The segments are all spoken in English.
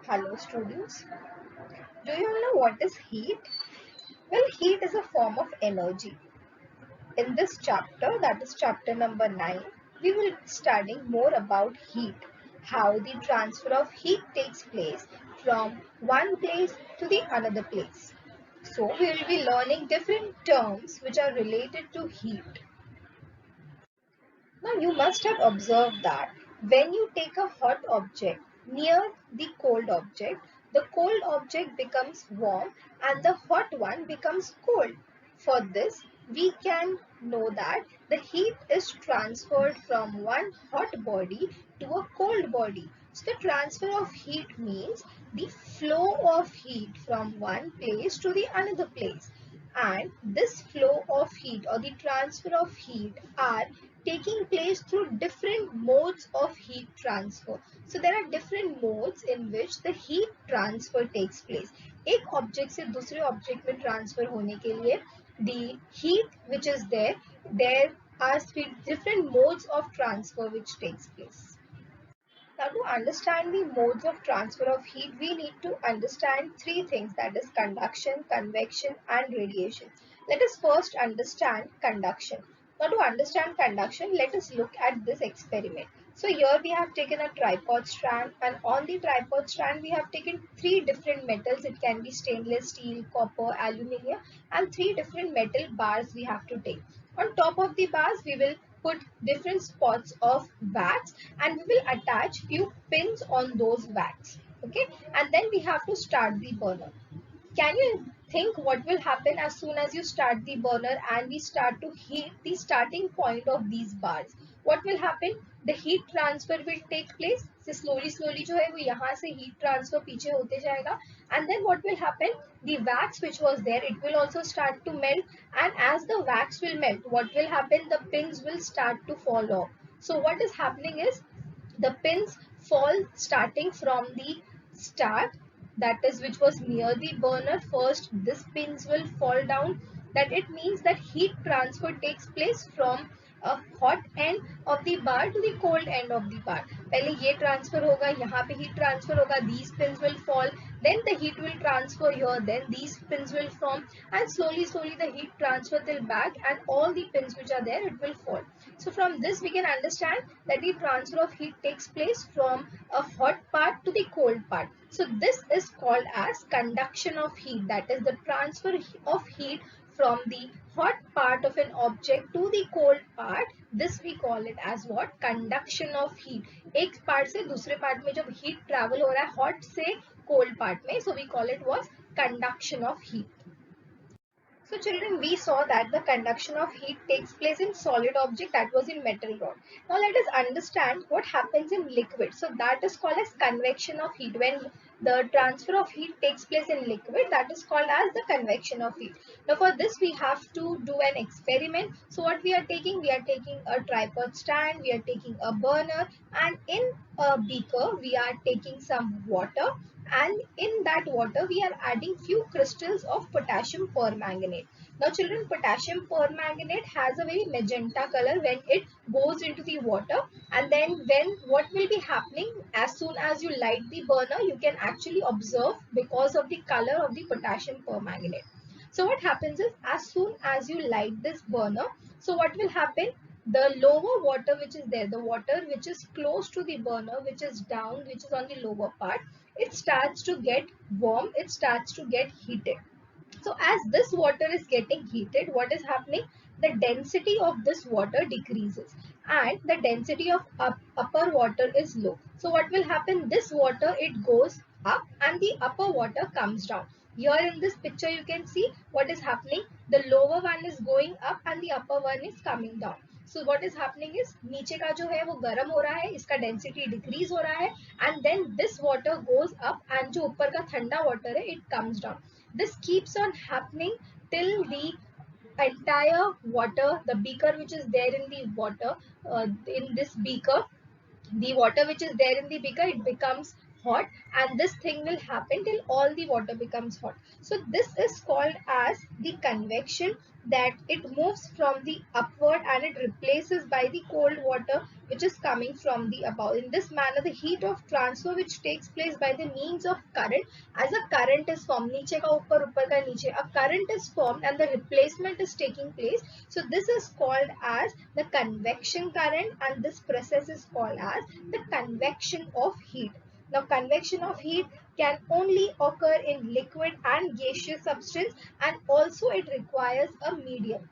Hello students, do you know what is heat? Well, heat is a form of energy. In this chapter, that is chapter number 9, we will be studying more about heat, how the transfer of heat takes place from one place to the another place. So, we will be learning different terms which are related to heat. Now you must have observed that when you take a hot object near the cold object, the cold object becomes warm and the hot one becomes cold. For this, we can know that the heat is transferred from one hot body to a cold body. So the transfer of heat means the flow of heat from one place to the another place. And this flow of heat or the transfer of heat are taking place through different modes of heat transfer. So there are different modes in which the heat transfer takes place. एक object से दूसरे object में transfer होने के लिए the heat which is there are three different modes of transfer which takes place. Now, to understand the modes of transfer of heat, we need to understand three things, that is conduction, convection and radiation. Let us first understand conduction. Now, to understand conduction, let us look at this experiment. So here we have taken a tripod strand, and on the tripod strand we have taken three different metals. It can be stainless steel, copper, aluminium, and three different metal bars we have to take. On top of the bars we will put different spots of wax and we will attach few pins on those wax. Okay, and then we have to start the burner. Can you think what will happen as soon as you start the burner and we start to heat the starting point of these bars? What will happen? The heat transfer will take place. So slowly जो है वो यहाँ से heat transfer पीछे होते जाएगा. And then what will happen? The wax which was there, it will also start to melt. And as the wax will melt, what will happen? The pins will start to fall off. So what is happening is the pins fall starting from the start, that is which was near the burner. First this pins will fall down, that it means that heat transfer takes place from a hot end of the bar to the cold end of the bar. पहले ये transfer होगा, यहाँ पे heat transfer होगा, these pins will fall, then the heat will transfer here, then these pins will form, and slowly the heat transfer till back, and all the pins which are there, it will fall. So from this we can understand that the transfer of heat takes place from a hot part to the cold part. So this is called as conduction of heat, that is the transfer of heat from the hot part of an object to the cold part. This we call it as what? Conduction of heat. एक part से दूसरे part में जब heat travel हो रहा है hot से cold part में, so we call it was conduction of heat. So children, we saw that the conduction of heat takes place in solid object, that was in metal rod. Now let us understand what happens in liquid. So that is called as convection of heat. When the transfer of heat takes place in liquid, that is called as the convection of heat. Now for this we have to do an experiment. So what we are taking? We are taking a tripod stand, we are taking a burner, and in a beaker we are taking some water, and in that water we are adding few crystals of potassium permanganate. Now children, potassium permanganate has a very magenta color when it goes into the water, and then when what will be happening, as soon as you light the burner you can actually observe because of the color of the potassium permanganate. So what happens is, as soon as you light this burner, so what will happen? The lower water which is there, the water which is close to the burner, which is down, which is on the lower part, it starts to get warm, it starts to get heated. So as this water is getting heated, what is happening? The density of this water decreases and the density of upper water is low. So what will happen? This water, it goes up and the upper water comes down. Here in this picture you can see what is happening. The lower one is going up and the upper one is coming down. So what is happening is, नीचे का जो है वो गर्म हो रहा है, इसका density decrease हो रहा है, and then this water goes up and जो ऊपर का ठंडा water है, it comes down. This keeps on happening till the entire water, the beaker which is there in the water, in this beaker, the water which is there in the beaker, it becomes hot, and this thing will happen till all the water becomes hot. So this is called as the convection, that it moves from the upward and it replaces by the cold water which is coming from the above. In this manner, the heat of transfer which takes place by the means of current, as a current is formed, नीचे का ऊपर ऊपर का नीचे, a current is formed and the replacement is taking place. So this is called as the convection current, and this process is called as the convection of heat. Now convection of heat can only occur in liquid and gaseous substance, and also it requires a medium.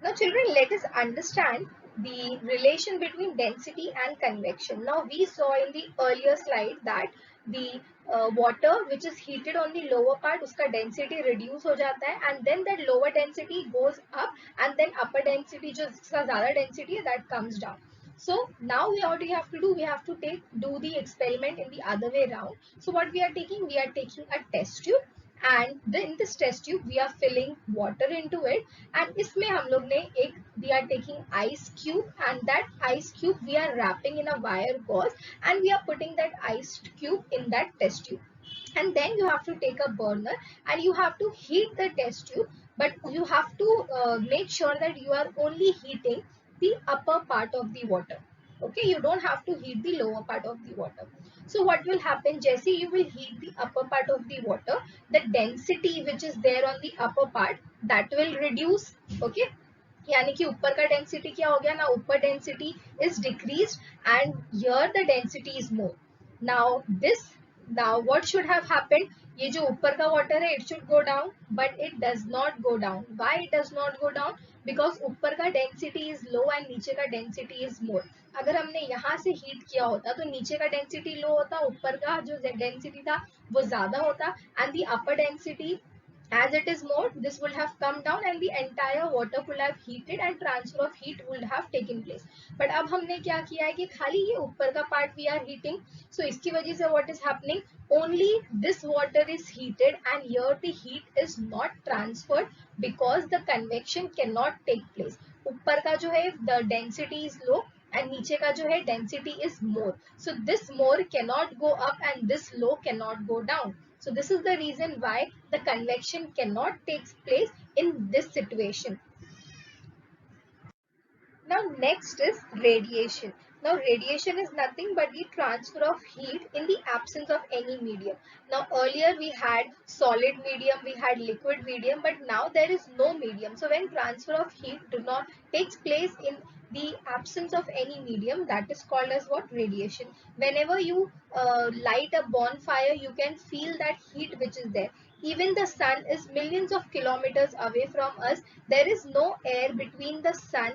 Now children, let us understand the relation between density and convection. Now we saw in the earlier slide that the water which is heated on the lower part, uska density reduce ho jata hai, and then that lower density goes up, and then upper density jo jiska zyada density hai, that comes down. So now what we have to do, we have to do the experiment in the other way around. So what we are taking, we are taking a test tube, and in this test tube we are filling water into it, and इसमें हम लोग ने एक, we are taking ice cube, and that ice cube we are wrapping in a wire gauze, and we are putting that ice cube in that test tube. And then you have to take a burner and you have to heat the test tube, but you have to make sure that you are only heating the upper part of the water. Okay, you don't have to heat the lower part of the water. So what will happen, Jesse, you will heat the upper part of the water, the density which is there on the upper part, that will reduce. Okay, यानी कि ऊपर का density क्या हो गया ना, ऊपर density is decreased and here the density is more. Now this, now what should have happened, ये जो ऊपर का water है, it should go down, but it does not go down. Why it does not go down? Because ऊपर का density is low and नीचे का density is more. अगर हमने यहाँ से heat किया होता तो नीचे का density low होता, ऊपर का जो density था वो ज्यादा होता, and the upper density, as it is more, this would have come down and the entire water would have heated and transfer of heat would have taken place. But अब हमने क्या किया है कि खाली ये ऊपर का part we are heating, so इसकी वजह से what is happening, only this water is heated and here the heat is not transferred because the convection cannot take place. ऊपर का जो है the density is low and नीचे का जो है density is more, so this more cannot go up and this low cannot go down. So this is the reason why the convection cannot take place in this situation. Now next is radiation. Now radiation is nothing but the transfer of heat in the absence of any medium. Now earlier we had solid medium, we had liquid medium, but now there is no medium. So when transfer of heat do not takes place in the absence of any medium, that is called as what? Radiation. Whenever you light a bonfire, you can feel that heat which is there. Even the sun is millions of kilometers away from us. There is no air between the sun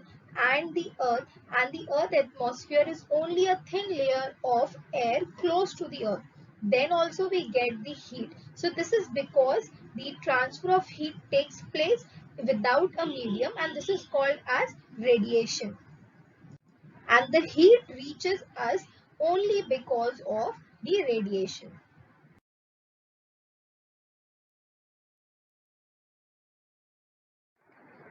and the earth atmosphere is only a thin layer of air close to the earth. Then also we get the heat. So this is because the transfer of heat takes place without a medium, and this is called as radiation. And the heat reaches us only because of the radiation.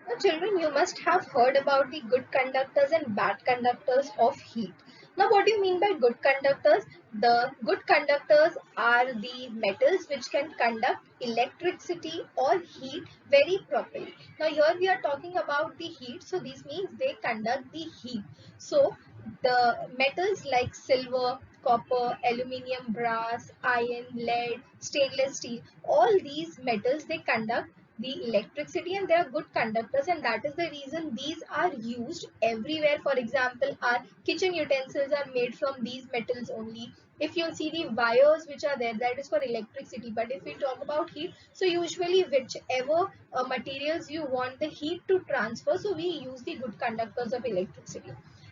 Now, children, you must have heard about the good conductors and bad conductors of heat. Now, what do you mean by good conductors? The good conductors are the metals which can conduct electricity or heat very properly. Now, here we are talking about the heat, so this means they conduct the heat. So, the metals like silver, copper, aluminium, brass, iron, lead, stainless steel, all these metals, they conduct the electricity and they are good conductors, and that is the reason these are used everywhere. For example, our kitchen utensils are made from these metals only. If you see the wires which are there, that is for electricity. But if we talk about heat, so usually whichever materials you want the heat to transfer, so we use the good conductors of electricity.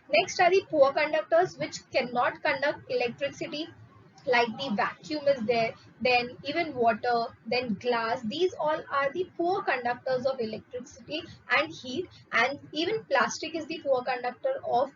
Next are the poor conductors which cannot conduct electricity, like the vacuum is there, then even water, then glass. These all are the poor conductors of electricity and heat, and even plastic is the poor conductor of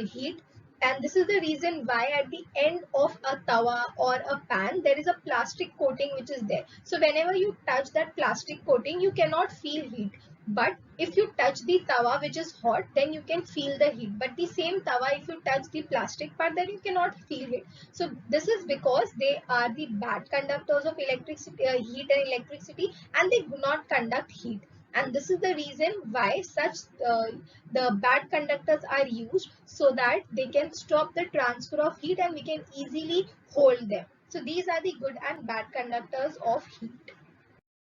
heat. And this is the reason why at the end of a tawa or a pan there is a plastic coating which is there. So whenever you touch that plastic coating, you cannot feel heat. But if you touch the tawa which is hot, then you can feel the heat. But the same tawa, if you touch the plastic part, then you cannot feel it. So this is because they are the bad conductors of electricity, heat and electricity, and they do not conduct heat. And this is the reason why such the bad conductors are used, so that they can stop the transfer of heat and we can easily hold them. So these are the good and bad conductors of heat.